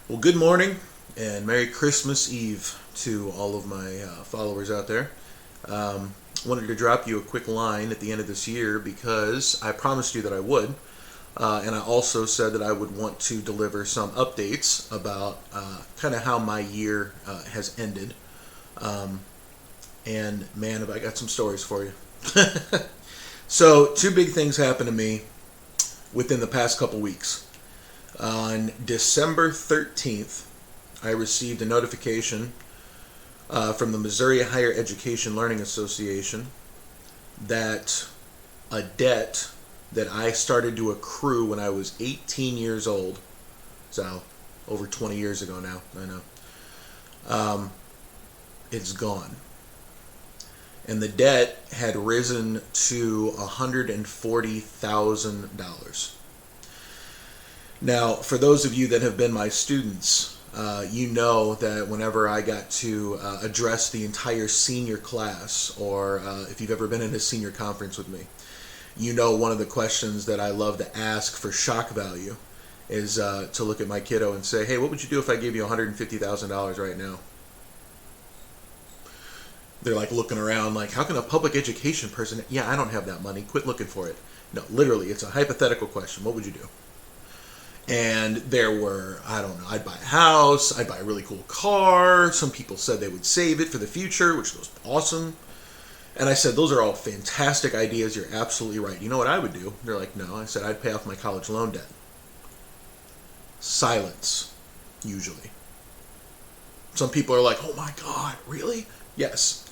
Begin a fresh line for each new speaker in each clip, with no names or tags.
Well, good morning and Merry Christmas Eve to all of my followers out there. Wanted to drop you a quick line at the end of this year because I promised you that I would. And I also said that I would want to deliver some updates about kind of how my year has ended. And man, have I got some stories for you. So, two big things happened to me within the past couple weeks. On December 13th, I received a notification from the Missouri Higher Education Learning Association that a debt that I started to accrue when I was 18 years old, so over 20 years ago now, I know, it's gone. And the debt had risen to $140,000. Now, for those of you that have been my students, you know that whenever I got to address the entire senior class, or if you've ever been in a senior conference with me, you know one of the questions that I love to ask for shock value is to look at my kiddo and say, hey, what would you do if I gave you $150,000 right now? They're like looking around like, how can a public education person, yeah, I don't have that money, quit looking for it. No, literally, it's a hypothetical question. What would you do? And there were, I don't know, I'd buy a house, I'd buy a really cool car. Some people said they would save it for the future, which was awesome. And I said, those are all fantastic ideas. You're absolutely right. You know what I would do? They're like, no. I said, I'd pay off my college loan debt. Silence, usually. Some people are like, oh my God, really? Yes.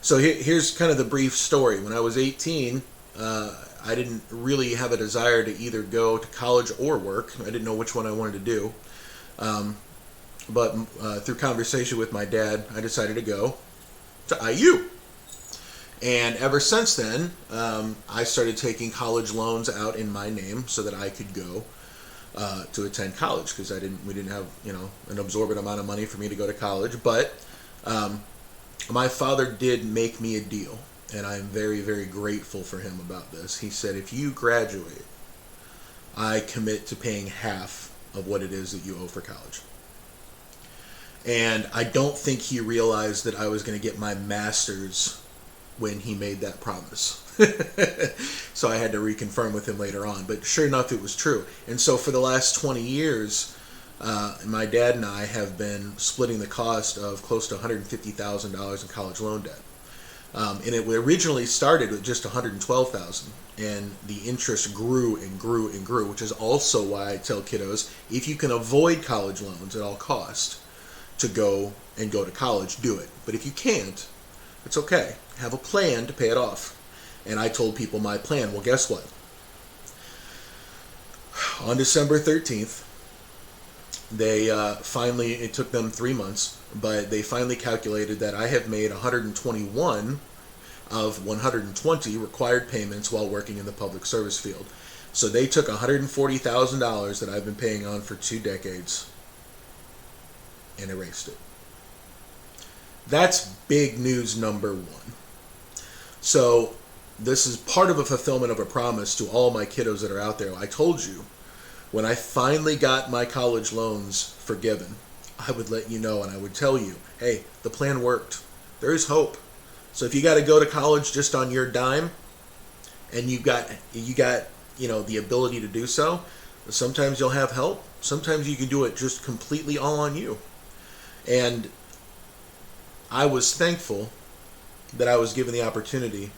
So here's kind of the brief story. When I was 18, I didn't really have a desire to either go to college or work. I didn't know which one I wanted to do. But through conversation with my dad, I decided to go to IU. And ever since then, I started taking college loans out in my name so that I could go to attend college, because we didn't have an absorbent amount of money for me to go to college. But my father did make me a deal, and I am very, very grateful for him about this. He said, if you graduate, I commit to paying half of what it is that you owe for college. And I don't think he realized that I was going to get my master's when he made that promise. So I had to reconfirm with him later on. But sure enough, it was true. And so for the last 20 years, my dad and I have been splitting the cost of close to $150,000 in college loan debt. And it originally started with just $112,000, and the interest grew and grew and grew, which is also why I tell kiddos, if you can avoid college loans at all cost to go to college, do it. But if you can't, it's okay. Have a plan to pay it off. And I told people my plan. Well, guess what? On December 13th, they finally, it took them 3 months, but they finally calculated that I have made 121 of 120 required payments while working in the public service field. So they took $140,000 that I've been paying on for 2 decades and erased it. That's big news number one. So this is part of a fulfillment of a promise to all my kiddos that are out there. I told you, when I finally got my college loans forgiven, I would let you know, and I would tell you, hey, the plan worked. There is hope. So if you got to go to college just on your dime, and you got the ability to do so, sometimes you'll have help. Sometimes you can do it just completely all on you. And I was thankful that I was given the opportunity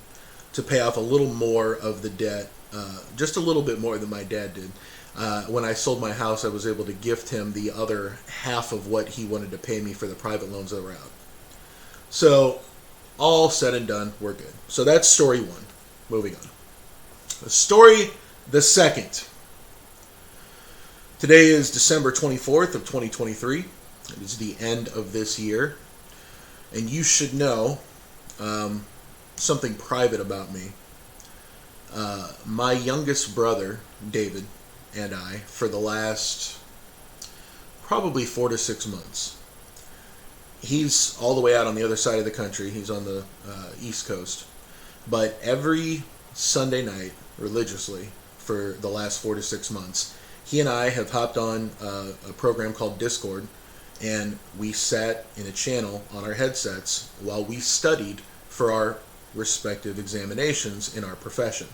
to pay off a little more of the debt, just a little bit more than my dad did. When I sold my house, I was able to gift him the other half of what he wanted to pay me for the private loans that were out. So, all said and done, we're good. So that's story one. Moving on. The second. Today is December 24th of 2023. It is the end of this year. And you should know something private about me. My youngest brother, David, and I, for the last probably 4 to 6 months, he's all the way out on the other side of the country. He's on the East Coast. But every Sunday night, religiously, for the last 4 to 6 months, He and I have hopped on a program called Discord, and we sat in a channel on our headsets while we studied for our respective examinations in our profession.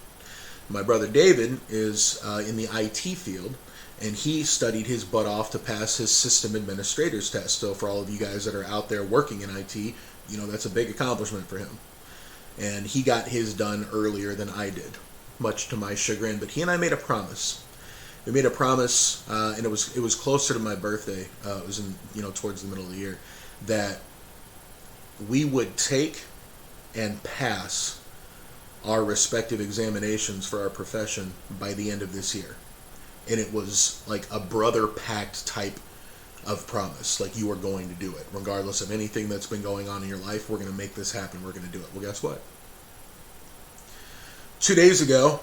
My brother David is in the IT field, and he studied his butt off to pass his system administrator's test. So for all of you guys that are out there working in IT, you know, that's a big accomplishment for him. And he got his done earlier than I did, much to my chagrin. But he and I made a promise. We made a promise, and it was closer to my birthday. It was in, you know, towards the middle of the year, that we would take and pass our respective examinations for our profession by the end of this year. And it was like a brother pact type of promise. Like, you are going to do it. Regardless of anything that's been going on in your life, we're going to make this happen. We're going to do it. Well, guess what? 2 days ago,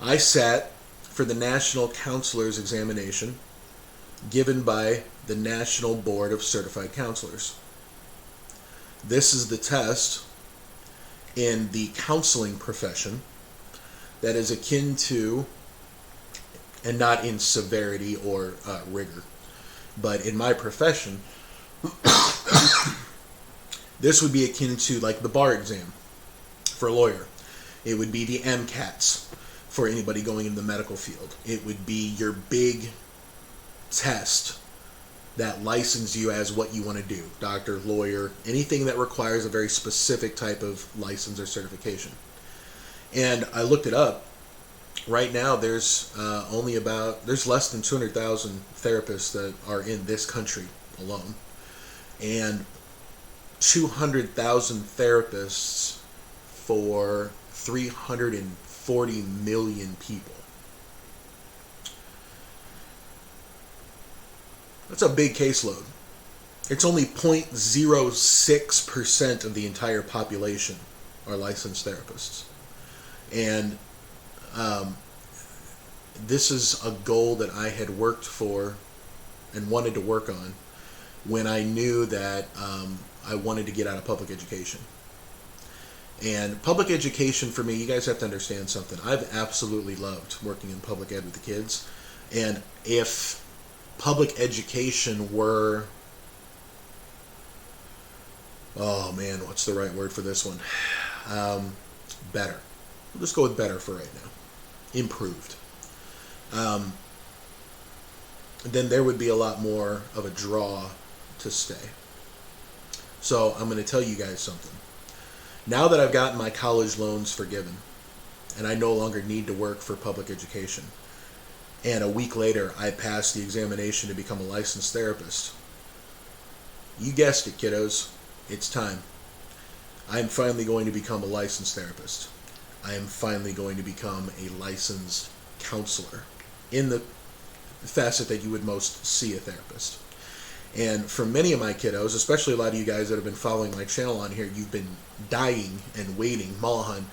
I sat for the National Counselor's Examination given by the National Board of Certified Counselors. This is the test in the counseling profession that is akin to, and not in severity or rigor, but in my profession, this would be akin to like the bar exam for a lawyer. It would be the MCATs for anybody going in the medical field. It would be your big test that licenses you as what you want to do. Doctor, lawyer, anything that requires a very specific type of license or certification. And I looked it up. Right now, there's less than 200,000 therapists that are in this country alone, and 200,000 therapists for 340 million people. That's a big caseload. It's only 0.06% of the entire population are licensed therapists, and this is a goal that I had worked for and wanted to work on when I knew that I wanted to get out of public education. And public education for me, you guys have to understand something. I've absolutely loved working in public ed with the kids. And if public education were, oh man, what's the right word for this one? Better. We'll just go with better for right now. Improved. Then there would be a lot more of a draw to stay. So I'm going to tell you guys something. Now that I've gotten my college loans forgiven, and I no longer need to work for public education, and a week later I passed the examination to become a licensed therapist, you guessed it, kiddos, it's time. I'm finally going to become a licensed therapist. I am finally going to become a licensed counselor in the facet that you would most see a therapist. And for many of my kiddos, especially a lot of you guys that have been following my channel on here, you've been dying and waiting. Molohon,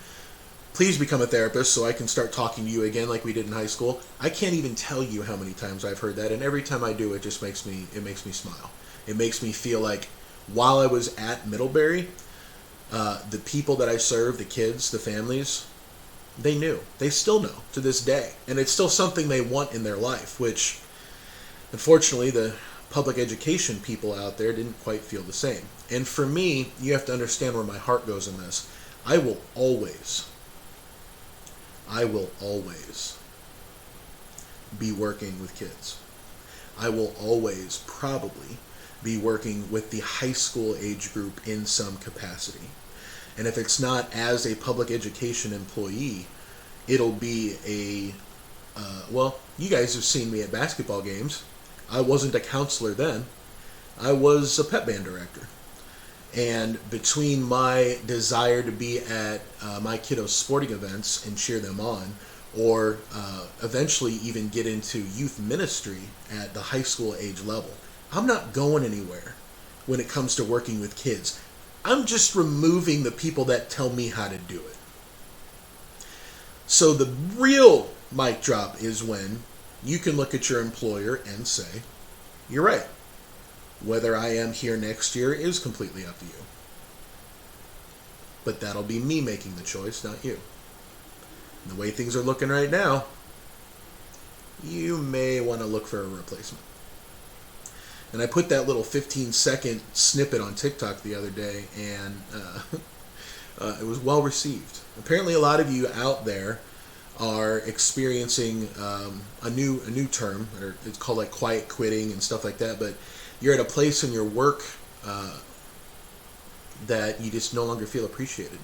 please become a therapist so I can start talking to you again like we did in high school. I can't even tell you how many times I've heard that, and every time I do, it just makes me smile. It makes me feel like while I was at Middlebury, the people that I served, the kids, the families, they knew. They still know to this day. And it's still something they want in their life, which, unfortunately, the public education people out there didn't quite feel the same. And for me, you have to understand where my heart goes in this. I will always be working with kids. I will always probably be working with the high school age group in some capacity. And if it's not as a public education employee, it'll be well, you guys have seen me at basketball games. I wasn't a counselor then. I was a pep band director. And between my desire to be at my kiddos' sporting events and cheer them on, or eventually even get into youth ministry at the high school age level, I'm not going anywhere when it comes to working with kids. I'm just removing the people that tell me how to do it. So the real mic drop is when you can look at your employer and say, you're right. Whether I am here next year is completely up to you. But that'll be me making the choice, not you. And the way things are looking right now, you may want to look for a replacement. And I put that little 15-second snippet on TikTok the other day, and it was well received. Apparently, a lot of you out there are experiencing a new term, or it's called like quiet quitting and stuff like that. But you're at a place in your work that you just no longer feel appreciated.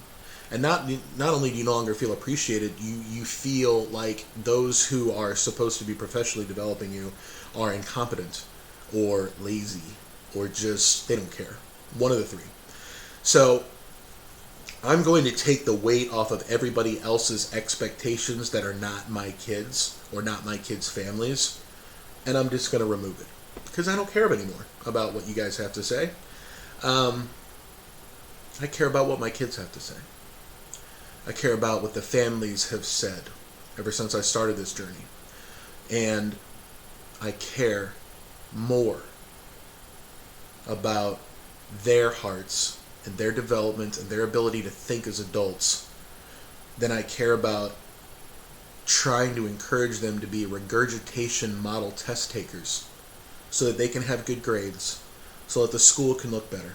And not only do you no longer feel appreciated, you feel like those who are supposed to be professionally developing you are incompetent or lazy or just, they don't care. One of the three. So I'm going to take the weight off of everybody else's expectations that are not my kids or not my kids' families, and I'm just going to remove it because I don't care anymore about what you guys have to say. I care about what my kids have to say. I care about what the families have said ever since I started this journey. And I care more about their hearts and their development and their ability to think as adults than I care about trying to encourage them to be regurgitation model test takers so that they can have good grades, so that the school can look better.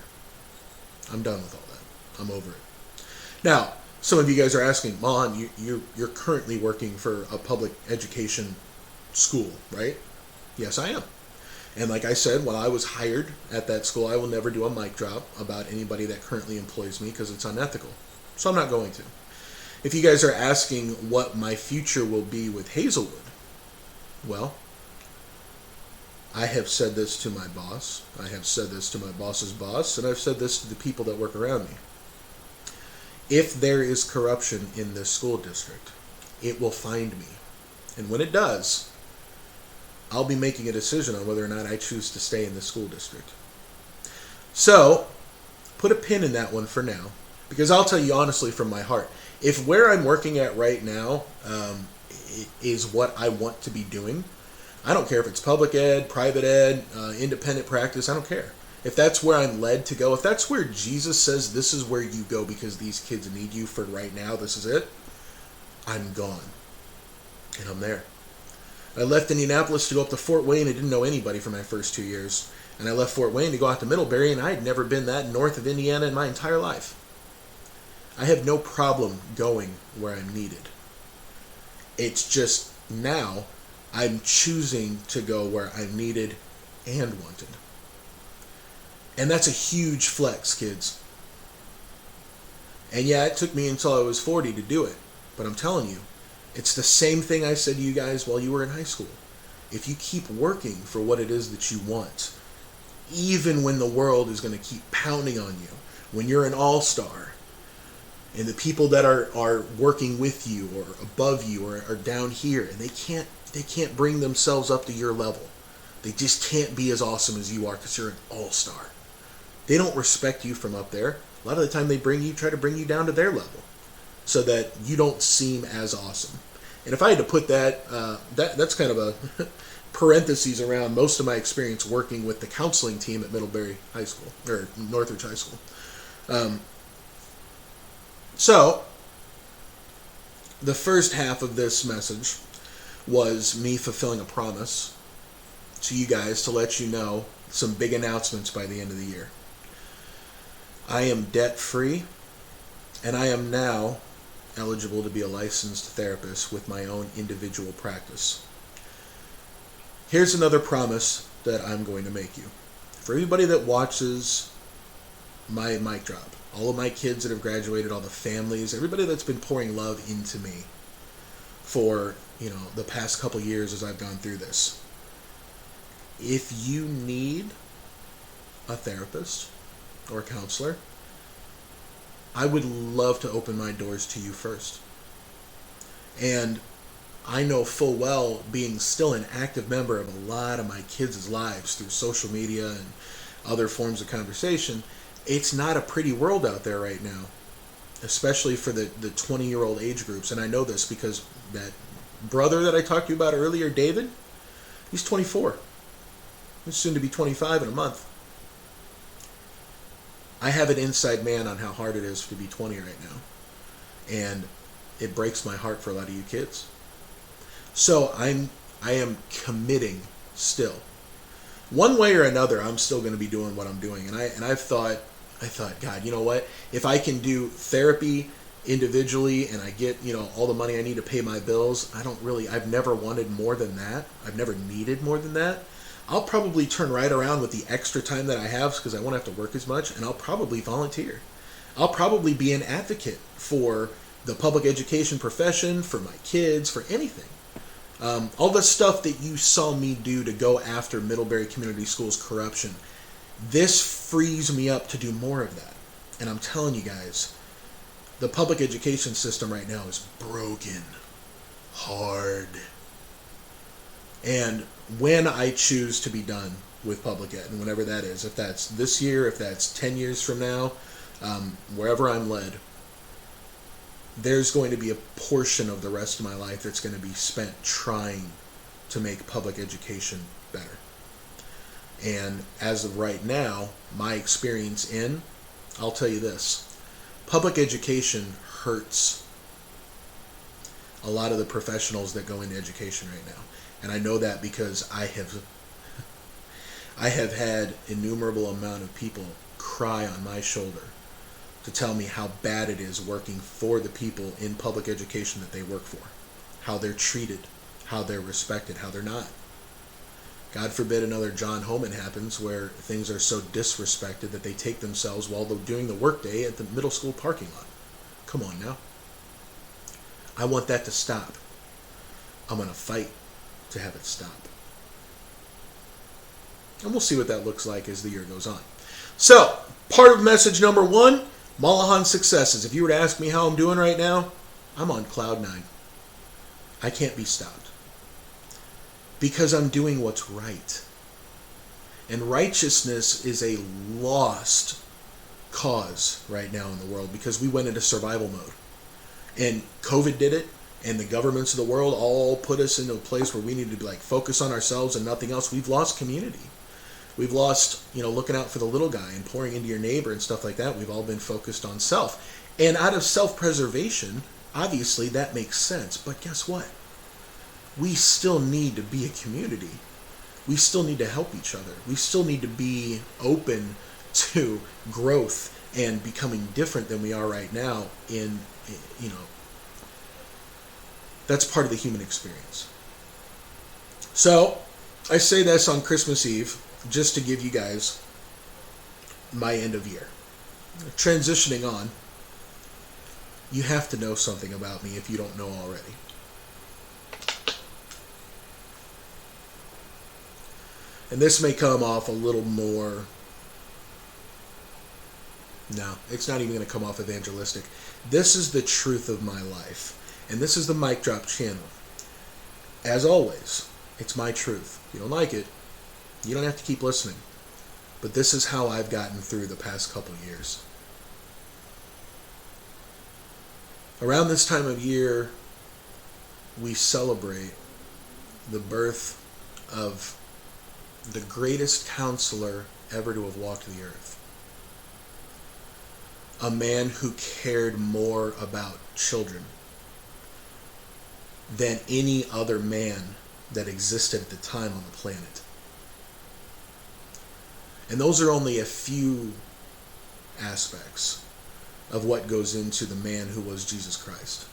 I'm done with all that. I'm over it. Now, some of you guys are asking, Molohon, you're currently working for a public education school, right? Yes, I am. And like I said, when I was hired at that school, I will never do a mic drop about anybody that currently employs me because it's unethical. So I'm not going to. If you guys are asking what my future will be with Hazelwood, well, I have said this to my boss. I have said this to my boss's boss, and I've said this to the people that work around me. If there is corruption in this school district, it will find me. And when it does, I'll be making a decision on whether or not I choose to stay in the school district. So, put a pin in that one for now, because I'll tell you honestly from my heart, if where I'm working at right now is what I want to be doing, I don't care if it's public ed, private ed, independent practice, I don't care. If that's where I'm led to go, if that's where Jesus says this is where you go because these kids need you for right now, this is it, I'm gone. And I'm there. I left Indianapolis to go up to Fort Wayne. I didn't know anybody for my first 2 years. And I left Fort Wayne to go out to Middlebury, and I had never been that north of Indiana in my entire life. I have no problem going where I'm needed. It's just now I'm choosing to go where I'm needed and wanted. And that's a huge flex, kids. And yeah, it took me until I was 40 to do it. But I'm telling you, it's the same thing I said to you guys while you were in high school. If you keep working for what it is that you want, even when the world is going to keep pounding on you, when you're an all-star, and the people that are working with you or above you or are down here, and they can't bring themselves up to your level. They just can't be as awesome as you are because you're an all-star. They don't respect you from up there. A lot of the time they try to bring you down to their level so that you don't seem as awesome. And if I had to put that's kind of a parentheses around most of my experience working with the counseling team at Middlebury High School, or Northridge High School. So, the first half of this message was me fulfilling a promise to you guys to let you know some big announcements by the end of the year. I am debt-free, and I am now eligible to be a licensed therapist with my own individual practice. Here's another promise that I'm going to make you. For everybody that watches my mic drop, all of my kids that have graduated, all the families, everybody that's been pouring love into me for, the past couple years as I've gone through this. If you need a therapist or a counselor, I would love to open my doors to you first. And I know full well, being still an active member of a lot of my kids' lives through social media and other forms of conversation, it's not a pretty world out there right now, especially for the 20-year-old age groups. And I know this because that brother that I talked to you about earlier, David, he's 24. He's soon to be 25 in a month. I have an inside man on how hard it is to be 20 right now. And it breaks my heart for a lot of you kids. So I'm I am committing still. One way or another, I'm still going to be doing what I'm doing. And I thought, God, you know what? If I can do therapy individually and I get, all the money I need to pay my bills, I've never wanted more than that. I've never needed more than that. I'll probably turn right around with the extra time that I have because I won't have to work as much, and I'll probably volunteer. I'll probably be an advocate for the public education profession, for my kids, for anything. All the stuff that you saw me do to go after Middlebury Community Schools corruption, this frees me up to do more of that. And I'm telling you guys, the public education system right now is broken. Hard. And when I choose to be done with public ed, and whenever that is, if that's this year, if that's 10 years from now, wherever I'm led, there's going to be a portion of the rest of my life that's going to be spent trying to make public education better. And as of right now, my experience I'll tell you this, public education hurts a lot of the professionals that go into education right now. And I know that because I have had innumerable amount of people cry on my shoulder to tell me how bad it is working for the people in public education that they work for, how they're treated, how they're respected, how they're not. God forbid another John Homan happens where things are so disrespected that they take themselves while they're doing the workday at the middle school parking lot. Come on now. I want that to stop. I'm going to fight to have it stop. And we'll see what that looks like as the year goes on. So, part of message number 1, Molohon successes. If you were to ask me how I'm doing right now, I'm on cloud 9. I can't be stopped. Because I'm doing what's right. And righteousness is a lost cause right now in the world because we went into survival mode. And COVID did it, and the governments of the world all put us into a place where we need to be focus on ourselves and nothing else. We've lost community. We've lost, looking out for the little guy and pouring into your neighbor and stuff like that. We've all been focused on self. And out of self-preservation, obviously that makes sense. But guess what? We still need to be a community. We still need to help each other. We still need to be open to growth and becoming different than we are right now that's part of the human experience. So, I say this on Christmas Eve just to give you guys my end of year. Transitioning on, you have to know something about me if you don't know already. And this may come off a little more... No, it's not even going to come off evangelistic. This is the truth of my life. And this is the Mic Drop channel. As always, it's my truth. If you don't like it, you don't have to keep listening. But this is how I've gotten through the past couple years. Around this time of year, we celebrate the birth of the greatest counselor ever to have walked the earth. A man who cared more about children than any other man that existed at the time on the planet. And those are only a few aspects of what goes into the man who was Jesus Christ.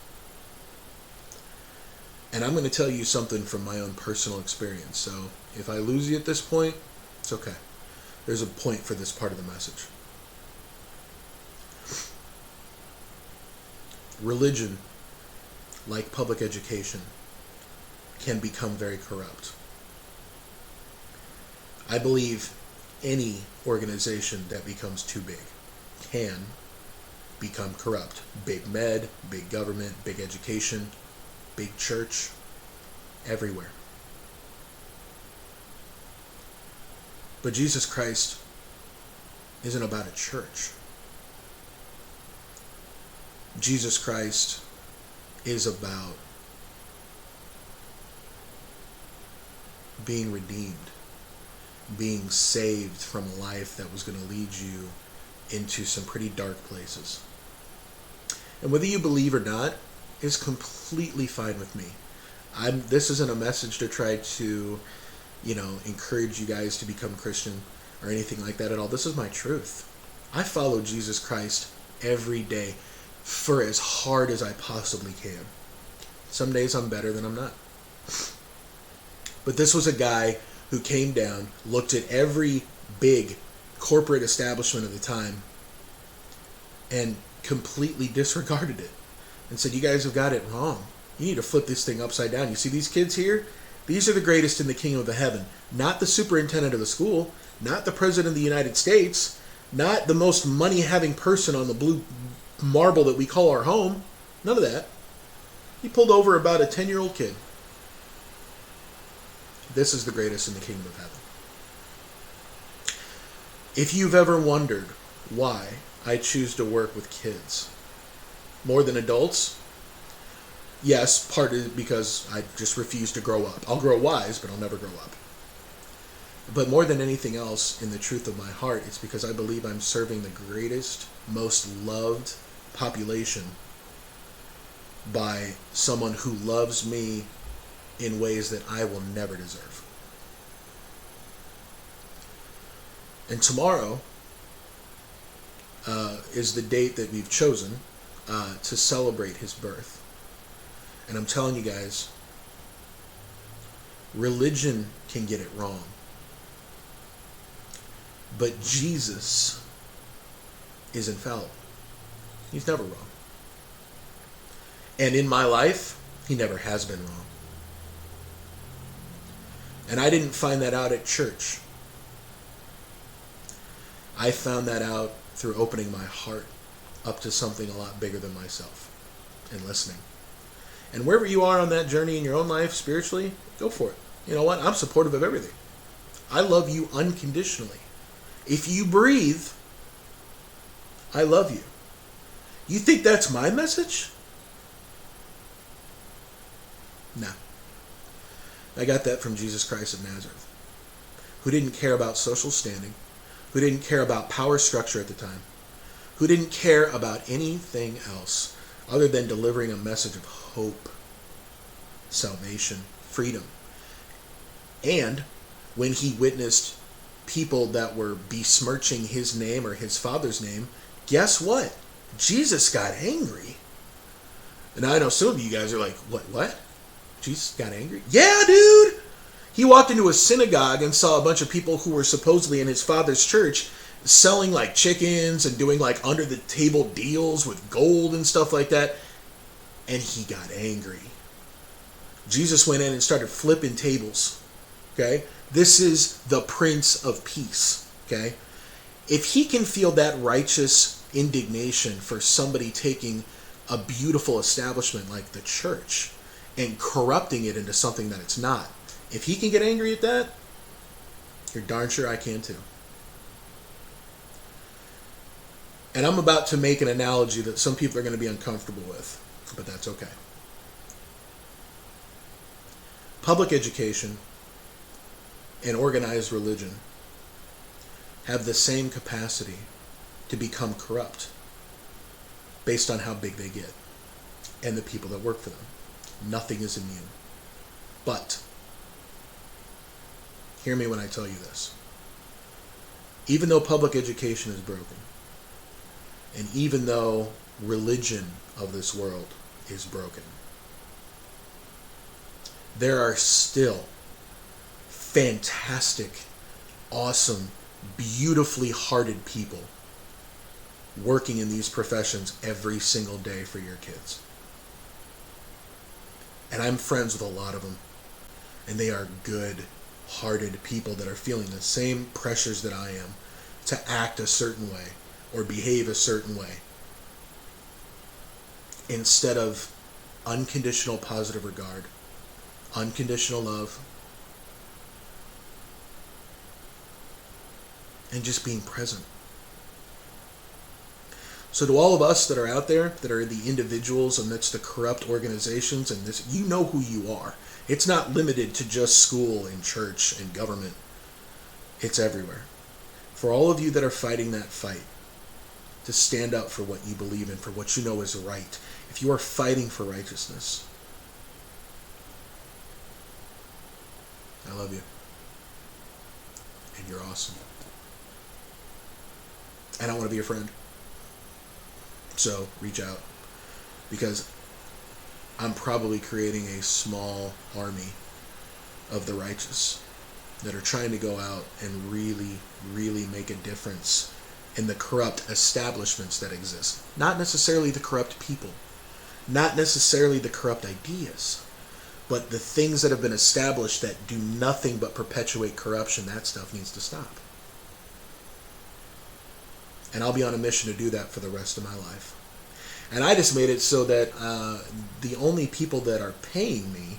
And I'm going to tell you something from my own personal experience. So if I lose you at this point, it's okay. There's a point for this part of the message. Religion, like public education, can become very corrupt. I believe any organization that becomes too big can become corrupt. Big med, big government, big education, big church, everywhere. But Jesus Christ isn't about a church. Jesus Christ is about being redeemed, being saved from a life that was going to lead you into some pretty dark places. And whether you believe or not is completely fine with me. This isn't a message to try to, encourage you guys to become Christian or anything like that at all. This is my truth. I follow Jesus Christ every day for as hard as I possibly can. Some days I'm better than I'm not. But this was a guy who came down, looked at every big corporate establishment of the time, and completely disregarded it and said, you guys have got it wrong. You need to flip this thing upside down. You see these kids here? These are the greatest in the kingdom of heaven. Not the superintendent of the school, not the president of the United States, not the most money-having person on the blue marble that we call our home. None of that. He pulled over about a 10-year-old kid. This is the greatest in the kingdom of heaven. If you've ever wondered why I choose to work with kids more than adults, yes, part is because I just refuse to grow up. I'll grow wise, but I'll never grow up. But more than anything else, in the truth of my heart, it's because I believe I'm serving the greatest, most loved population by someone who loves me in ways that I will never deserve. And tomorrow is the date that we've chosen to celebrate his birth. And I'm telling you guys, religion can get it wrong. But Jesus is infallible. He's never wrong. And in my life, he never has been wrong. And I didn't find that out at church. I found that out through opening my heart up to something a lot bigger than myself and listening. And wherever you are on that journey in your own life spiritually, go for it. You know what? I'm supportive of everything. I love you unconditionally. If you breathe, I love you. You think that's my message? No. I got that from Jesus Christ of Nazareth, who didn't care about social standing, who didn't care about power structure at the time, who didn't care about anything else other than delivering a message of hope, salvation, freedom. And when he witnessed people that were besmirching his name or his father's name, guess what? Jesus got angry. And I know some of you guys are like, what? Jesus got angry? Yeah, dude! He walked into a synagogue and saw a bunch of people who were supposedly in his father's church selling like chickens and doing like under the table deals with gold and stuff like that. And he got angry. Jesus went in and started flipping tables. Okay? This is the Prince of Peace. Okay? If he can feel that righteous indignation for somebody taking a beautiful establishment like the church and corrupting it into something that it's not, if he can get angry at that, you're darn sure I can too. And I'm about to make an analogy that some people are going to be uncomfortable with, but that's okay. Public education and organized religion have the same capacity to become corrupt based on how big they get and the people that work for them. Nothing is immune. But hear me when I tell you this. Even though public education is broken, and even though religion of this world is broken, there are still fantastic, awesome, beautifully hearted people working in these professions every single day for your kids. And I'm friends with a lot of them. And they are good-hearted people that are feeling the same pressures that I am to act a certain way or behave a certain way, instead of unconditional positive regard, unconditional love, and just being present. So to all of us that are out there, that are the individuals amidst the corrupt organizations, and this, you know who you are. It's not limited to just school and church and government. It's everywhere. For all of you that are fighting that fight, to stand up for what you believe in, for what you know is right, if you are fighting for righteousness, I love you. And you're awesome. And I want to be your friend. So reach out. Because I'm probably creating a small army of the righteous that are trying to go out and really, really make a difference in the corrupt establishments that exist. Not necessarily the corrupt people. Not necessarily the corrupt ideas. But the things that have been established that do nothing but perpetuate corruption, that stuff needs to stop. And I'll be on a mission to do that for the rest of my life. And I just made it so that the only people that are paying me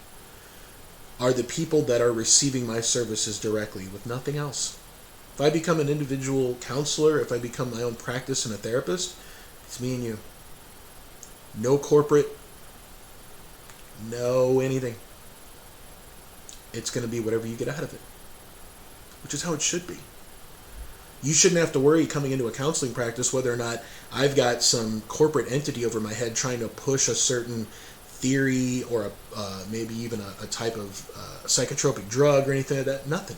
are the people that are receiving my services directly, with nothing else. If I become an individual counselor, if I become my own practice and a therapist, it's me and you. No corporate, no anything. It's going to be whatever you get out of it, which is how it should be. You shouldn't have to worry coming into a counseling practice whether or not I've got some corporate entity over my head trying to push a certain theory or maybe even a type of psychotropic drug or anything like that. Nothing.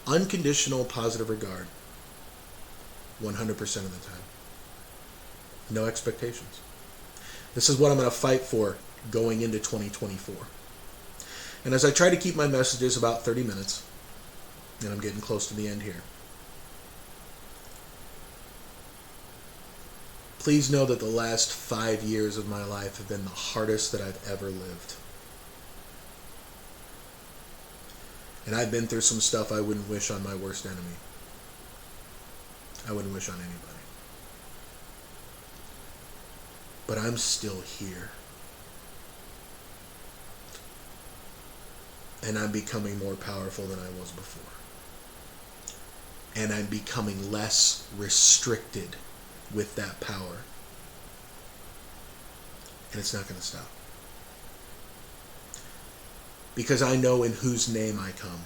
Unconditional positive regard. 100% of the time. No expectations. This is what I'm going to fight for going into 2024. And as I try to keep my messages about 30 minutes, and I'm getting close to the end here, please know that the last 5 years of my life have been the hardest that I've ever lived. And I've been through some stuff I wouldn't wish on my worst enemy. I wouldn't wish on anybody. But I'm still here. And I'm becoming more powerful than I was before. And I'm becoming less restricted with that power. And it's not going to stop. Because I know in whose name I come.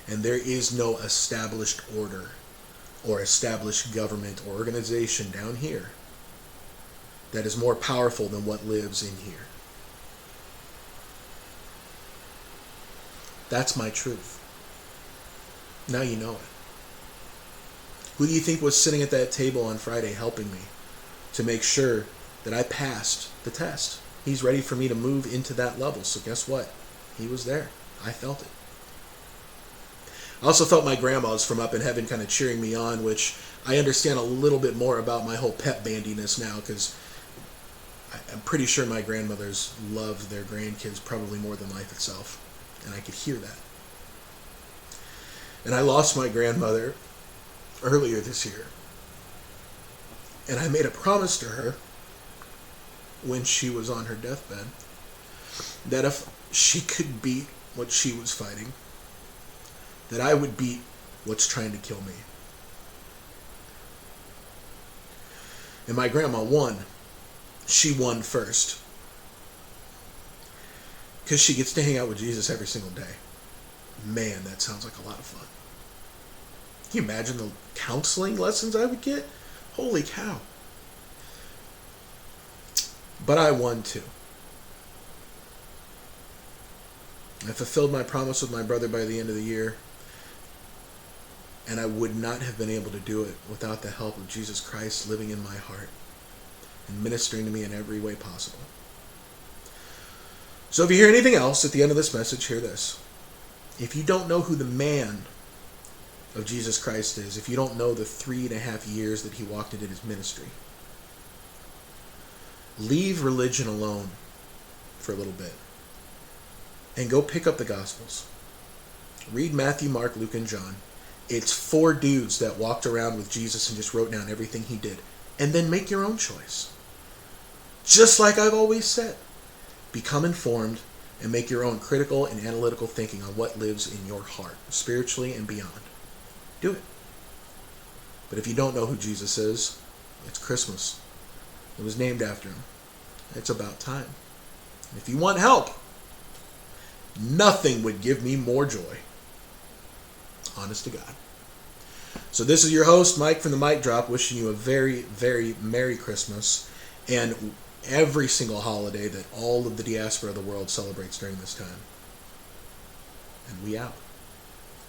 And there is no established order or established government or organization down here that is more powerful than what lives in here. That's my truth. Now you know it. Who do you think was sitting at that table on Friday helping me to make sure that I passed the test? He's ready for me to move into that level. So guess what? He was there. I felt it. I also felt my grandmas from up in heaven kind of cheering me on, which I understand a little bit more about my whole pep bandiness now, because I'm pretty sure my grandmothers loved their grandkids probably more than life itself. And I could hear that. And I lost my grandmother earlier this year. And I made a promise to her when she was on her deathbed that if she could beat what she was fighting, that I would beat what's trying to kill me. And my grandma won. She won first. Because she gets to hang out with Jesus every single day. Man, that sounds like a lot of fun. Can you imagine the counseling lessons I would get? Holy cow. But I won too. I fulfilled my promise with my brother by the end of the year. And I would not have been able to do it without the help of Jesus Christ living in my heart and ministering to me in every way possible. So if you hear anything else at the end of this message, hear this. If you don't know who the man of Jesus Christ is, if you don't know the 3.5 years that he walked into his ministry, leave religion alone for a little bit and go pick up the Gospels. Read Matthew, Mark, Luke, and John. It's 4 dudes that walked around with Jesus and just wrote down everything he did. And then make your own choice. Just like I've always said. Become informed and make your own critical and analytical thinking on what lives in your heart, spiritually and beyond. Do it. But if you don't know who Jesus is, it's Christmas. It was named after him. It's about time. And if you want help, nothing would give me more joy. Honest to God. So this is your host, Mike from the Mic Drop, wishing you a very, very Merry Christmas and every single holiday that all of the diaspora of the world celebrates during this time. and we out.